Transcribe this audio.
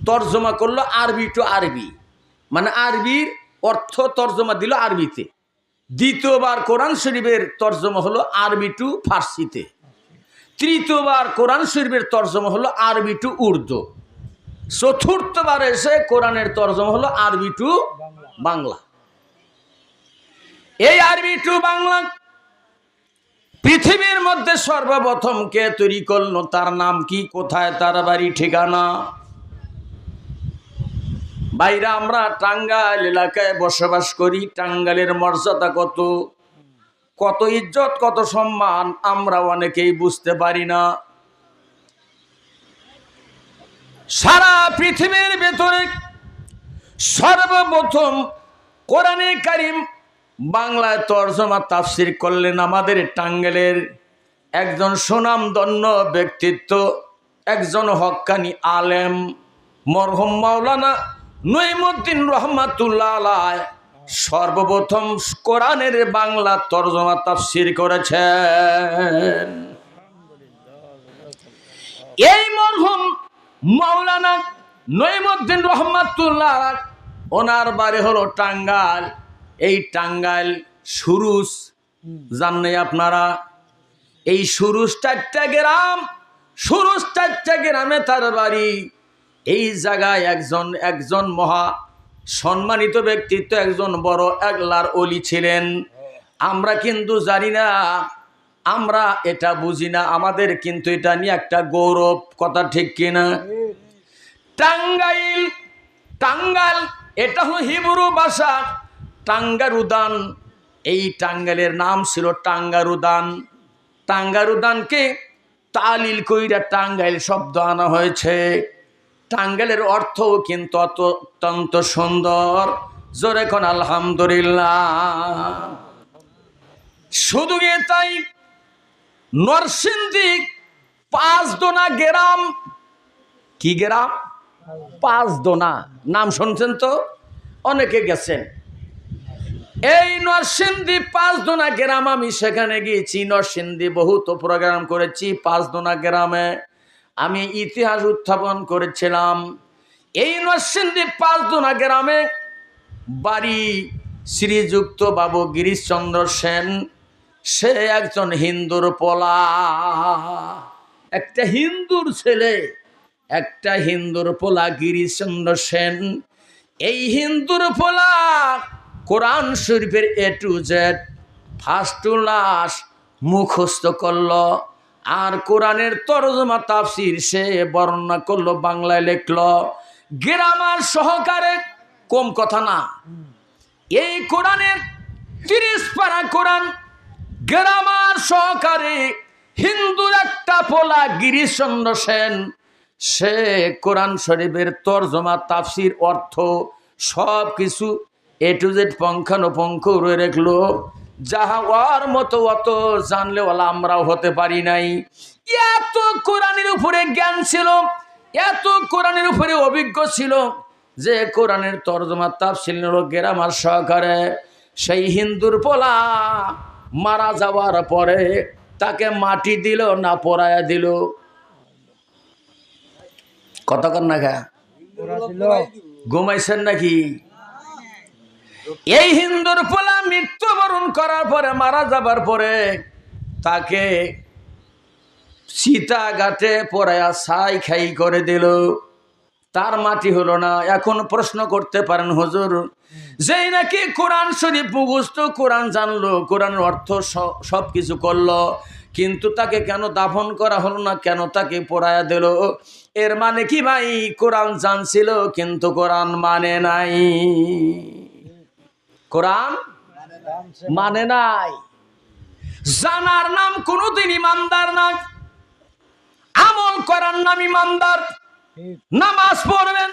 তর্জমা করলো আরবি টু আরবি, মানে আরবির অর্থ তর্জমা দিল আরবিতে। দ্বিতীয়বার কোরআন শরীফের তর্জমা হলো আরবি টু ফার্সিতে। তৃতীয়বার কোরআন শরীফের তর্জমা হলো আরবি টু উর্দু। চতুর্থবার এসে কোরআনের তর্জমা হলো আরবি টু বাংলা। এই আরবি টু বাংলা পৃথিবীর মধ্যে সর্বপ্রথম কে তৈরি করলো, তার নাম কি, কোথায় তার বাড়ি ঠিকানা? বাইরে আমরা টাঙ্গাইল এলাকায় বসবাস করি। টাঙ্গাইলের মর্যাদা কত, কত ইজ্জত, কত সম্মান আমরা অনেকেই বুঝতে পারি না। সারা পৃথিবীর ভেতরে সর্বপ্রথম কোরআনে কারিম বাংলায় তর্জমা তাফসির করলেন আমাদের টাঙ্গাইলের একজন সুনামধন্য ব্যক্তিত্ব, একজন হক্কানি আলেম, মরহুম মাওলানা নঈমুদ্দিন রহমাতুল্লাহ আলাইহি সর্বপ্রথম কোরআনের বাংলা তর্জমা তাফসির করেছেন। এই মরহুম মাওলানা নঈমুদ্দিন রহমাতুল্লাহ আলাইহি, ওনার বাড়ি হলো টাঙ্গাইল। এই টাঙ্গাইল সুরুজ জানেন আপনারা? এই সুরুজ 4টা গ্রাম, সুরুজ 4টা গ্রামে তার বাড়ি। এই জায়গায় একজন মহা সম্মানিত ব্যক্তিত্ব, একজন বড় আল্লাহর ওলি ছিলেন। আমরা কিন্তু জানি না, আমরা এটা বুঝি না, আমাদের কিন্তু এটা নিয়ে একটা গৌরব, কথা ঠিক কিনা? টাঙ্গাইল, টাঙ্গাইল এটা হলো হিব্রু ভাষা টাঙ্গারুদান। এই টাঙ্গাইলের নাম ছিল টাঙ্গারুদান। টাঙ্গারুদানকে তালিল কইরা টাঙ্গাইল শব্দ আনা হয়েছে। টাঙ্গাইলের অর্থও কিন্তু অত্যন্ত সুন্দর। জোরে কোন আলহামদুলিল্লাহ। শুধু তাই, নরসিংদী পাঁচদোনা গ্রাম, কি গ্রাম? পাঁচদোনা, নাম শুনছেন তো, অনেকে গেছেন। এই নরসিংদী পাঁচদোনা গ্রাম, আমি সেখানে গিয়েছি। নরসিংদী বহুত প্রোগ্রাম করেছি। পাঁচদোনা গ্রামে আমি ইতিহাস উত্থাপন করেছিলাম। এই নরসিংদী পাঁচদোনা গ্রামে বাড়ি শ্রীযুক্ত বাবু গিরিশচন্দ্র সেন। সে একজন হিন্দুর পোলা, একটা হিন্দুর ছেলে, একটা হিন্দুর পোলা গিরিশচন্দ্র সেন। এই হিন্দুর পোলা কোরআন শরীফের A to Z first to last মুখস্থ করলো, আর কোরআনের তরজমা তাফসির সে বর্ণনা করলো, বাংলায় লিখলো গ্রামার সহকারে। কম কথা না, এই কোরআনের 30 পারা কোরআন গ্রামার সহকারে হিন্দুর একটা পোলা গিরিশচন্দ্র সেন, সে কোরআন শরীফের তরজমা তাফসির অর্থ সব কিছু A to Z পঙ্খানুপুঙ্খ রয়ে রাখলো। যাহা ওর মতো অত জানলে ওলা আমরাও হতে পারি নাই। এত কোরআনের উপরে জ্ঞান ছিল, এত কোরআনের উপরে অভিজ্ঞ ছিল যে কোরআনের তরজমা তাফসির গ্রামার সহকারে। সেই হিন্দুর পোলা মারা যাওয়ার পরে তাকে মাটি দিল না পোড়ায়া দিল? কতক্ষণ না খা ঘুমাইছেন নাকি? এই হিন্দুর পোলা মৃত্যুবরণ করার পরে, মারা যাবার পরে তাকে সীতা ঘাটে পোড়ায়া ছাই খাই করে দিল, তার মাটি হলো না। এখন প্রশ্ন করতে পারেন, হুজুর যেই নাকি কোরআন শরীফ মুখস্থ, কোরআন জানলো, কোরআন অর্থ সব কিছু করলো, কিন্তু তাকে কেন দাফন করা হলো না, কেন তাকে পোড়ায়া দিল? এর মানে কি ভাই, কোরআন জানছিল কিন্তু কোরআন মানে নাই। কোরআন মানে নাই। জানার নাম কোনদিন ইমানদার না, আমল করার নাম ইমানদার। নামাজ পড়বেন,